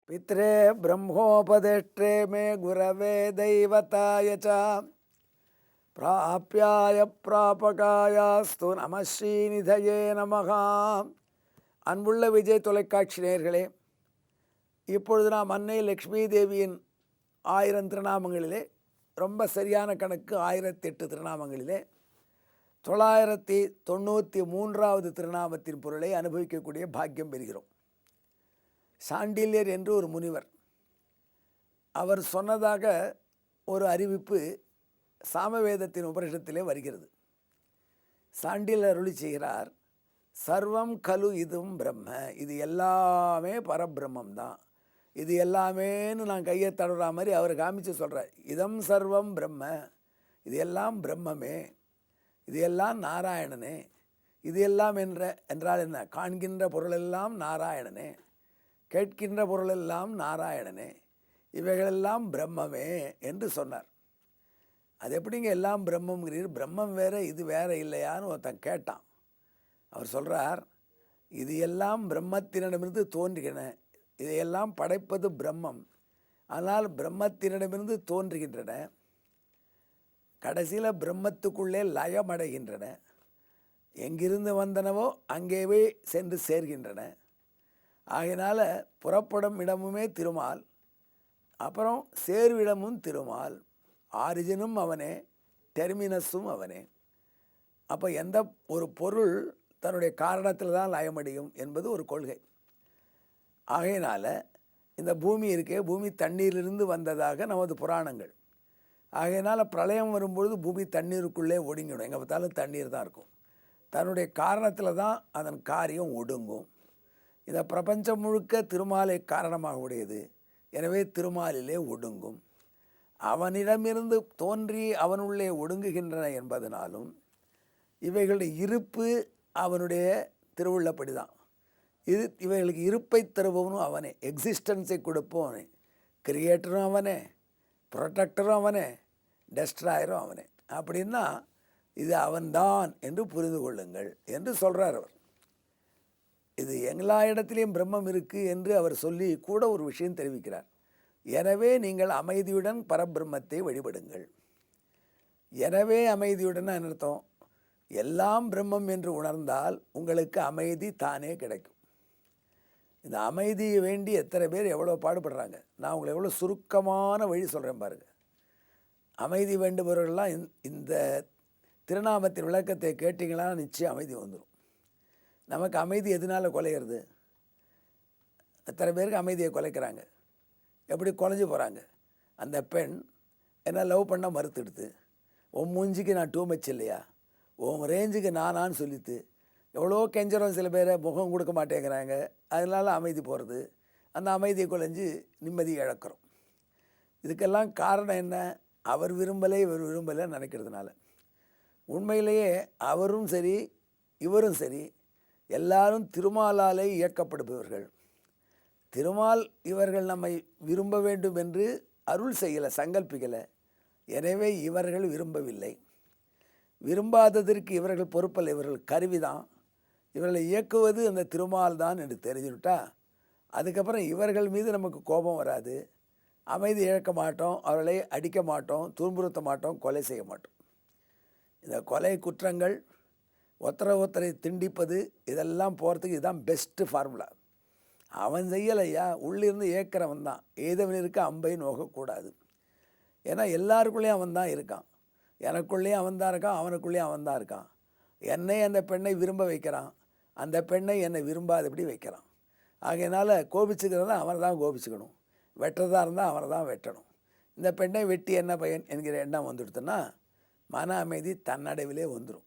पित्रे ब्रह्मोपदेष्ट्रे मे गुरवे दैवताय च प्राप्याय प्रापकायास्तु நம ஸ்ரீநிதயே நமः. அன்புள்ள விஜய் தொலைக்காட்சி நேயர்களே, இப்பொழுது நாம் அன்னை லக்ஷ்மி தேவியின் 1000 திருநாமங்களிலே ரொம்ப சரியான கணக்கு 1008 திருநாமங்களிலே 993வது திருநாமத்தின் பொருளை அனுபவிக்கக்கூடிய பாக்கியம் பெறுகிறோம். சாண்டில்யர் என்று ஒரு முனிவர், அவர் சொன்னதாக ஒரு அறிவிப்பு சாமவேதத்தின் உபனிஷத்திலே வருகிறது. சாண்டில்யர் அருளி செய்கிறார், சர்வம் கலு இதும் பிரம்ம, இது எல்லாமே பரபிரம்மம் தான், இது எல்லாமேன்னு நான் கையை தடுற மாதிரி அவர் காமிச்சு சொல்கிறார். இதம் சர்வம் பிரம்ம, இது எல்லாம் பிரம்மமே, இது எல்லாம் நாராயணனே. இது எல்லாம் என்றால் என்ன? காண்கின்ற பொருளெல்லாம் நாராயணனே, கேட்கின்ற பொருளெல்லாம் நாராயணனே, இவைகளெல்லாம் பிரம்மமே என்று சொன்னார். அது எப்படிங்க எல்லாம் பிரம்மங்கிறீர்? பிரம்மம் வேறு இது வேறு இல்லையான்னு ஒருத்தன் கேட்டான். அவர் சொல்கிறார், இது எல்லாம் பிரம்மத்தினிடமிருந்து தோன்றுகின்றன, இதையெல்லாம் படைப்பது பிரம்மம், ஆனால் பிரம்மத்தினிடமிருந்து தோன்றுகின்றன, கடைசியில் பிரம்மத்துக்குள்ளே லயமடைகின்றன, எங்கிருந்து வந்தனவோ அங்கேயே சென்று சேர்கின்றன. ஆகையினால புறப்படும் இடமுமே திருமால், அப்புறம் சேர்விடமும் திருமால், ஆரிஜினும் அவனே, டெர்மினஸும் அவனே. அப்போ எந்த ஒரு பொருள் தன்னுடைய காரணத்தில் தான் லயமடையும் என்பது ஒரு கொள்கை. ஆகையினால் இந்த பூமி இருக்கே, பூமி தண்ணீரிலிருந்து வந்ததாக நமது புராணங்கள். ஆகையினால் பிரளயம் வரும்பொழுது பூமி தண்ணீருக்குள்ளே ஒடுங்கிடும், எங்கே பார்த்தாலும் தண்ணீர் தான் இருக்கும். தன்னுடைய காரணத்தில் தான் அதன் காரியம் ஒடுங்கும். இந்த பிரபஞ்சம் முழுக்க திருமாலை காரணமாக உடையது, எனவே திருமாலிலே ஒடுங்கும். அவனிடமிருந்து தோன்றி அவனுள்ளே ஒடுங்குகின்றன என்பதனாலும் இவைகளுடைய இருப்பு அவனுடைய திருவுள்ளப்படி தான். இவைகளுக்கு இருப்பை தருபவனும் அவனே, எக்ஸிஸ்டன்ஸை கொடுப்பவன் அவனே, கிரியேட்டரும் அவனே, ப்ரொடெக்டரும் அவனே, டெஸ்ட்ராயரும் அவனே. அப்படின்னா இது அவன்தான் என்று புரிந்து கொள்ளுங்கள் என்று சொல்கிறார் அவர். இது எல்லா இடத்திலையும் பிரம்மம் இருக்குது என்று அவர் சொல்லி கூட ஒரு விஷயம் தெரிவிக்கிறார். எனவே நீங்கள் அமைதியுடன் பரபிரம்மத்தை வழிபடுங்கள். எனவே அமைதியுடன் அர்த்தம், எல்லாம் பிரம்மம் என்று உணர்ந்தால் உங்களுக்கு அமைதி தானே கிடைக்கும். இந்த அமைதியை வேண்டி எத்தனை பேர் எவ்வளோ பாடுபடுறாங்க. நான் உங்களை எவ்வளோ சுருக்கமான வழி சொல்கிறேன் பாருங்கள். அமைதி வேண்டுபவர்கள்லாம் இந்த திருநாமத்தின் விளக்கத்தை கேட்டிங்கன்னா நிச்சயம் அமைதி வந்துடும். நமக்கு அமைதி எதனால் குலையிறது? எத்தனை பேருக்கு அமைதியை குலைக்கிறாங்க? எப்படி குலைஞ்சி போகிறாங்க? அந்த பெண் என்ன லவ் பண்ண மறுத்துடுது, உன் மூஞ்சிக்கு நான் டூ மச் இல்லையா, உன் ரேஞ்சுக்கு நானான்னு சொல்லித்து எவ்வளோ கெஞ்சரம். சில பேரை முகம் கொடுக்க மாட்டேங்கிறாங்க, அதனால அமைதி போகிறது. அந்த அமைதியை குலைஞ்சி நிம்மதி இழக்கிறோம். இதுக்கெல்லாம் காரணம் என்ன? அவர் விரும்பலை இவர் விரும்பலை நினைக்கிறதுனால. உண்மையிலேயே அவரும் சரி இவரும் சரி எல்லாரும் திருமாலாலே இயக்கப்படுபவர்கள். திருமால் இவர்கள் நம்மை விரும்ப வேண்டும் என்று அருள் செய்யலை, சங்கல்பிக்கலை. எனவே இவர்கள் விரும்பவில்லை. விரும்பாததற்கு இவர்கள் பொறுப்பல்ல, இவர்கள் கருவிதான். இவர்களை இயக்குவது அந்த திருமால் தான் என்று தெரிஞ்சுட்டா அதுக்கப்புறம் இவர்கள் மீது நமக்கு கோபம் வராது, அமைதி இழக்க மாட்டோம், அவர்களை அடிக்க மாட்டோம், துன்புறுத்த மாட்டோம், கொலை செய்ய மாட்டோம். இந்த கொலை குற்றங்கள், ஒருத்தரை திண்டிப்பது, இதெல்லாம் போகிறதுக்கு இதுதான் பெஸ்ட்டு ஃபார்முலா. அவன் செய்யலையா, உள்ளிருந்து ஏற்கிறவன் தான். ஏதவனிற்கு அம்பை நோகக்கூடாது. ஏன்னா எல்லாருக்குள்ளேயும் அவன் தான் இருக்கான். எனக்குள்ளேயும் அவன் தான் இருக்கான், அவனுக்குள்ளேயும் அவன் தான் இருக்கான். என்னை அந்த பெண்ணை விரும்ப வைக்கிறான், அந்த பெண்ணை என்னை விரும்பாதபடி வைக்கிறான். ஆகையினால் கோபிச்சுக்கிறதா அவனை தான் கோபிச்சுக்கணும், வெட்டுறதா இருந்தால் அவனை தான் வெட்டணும். இந்த பெண்ணை வெட்டி என்ன பயன் என்கிற எண்ணம் வந்துடுத்துன்னா மன அமைதி தன்னடைவிலே வந்துடும்.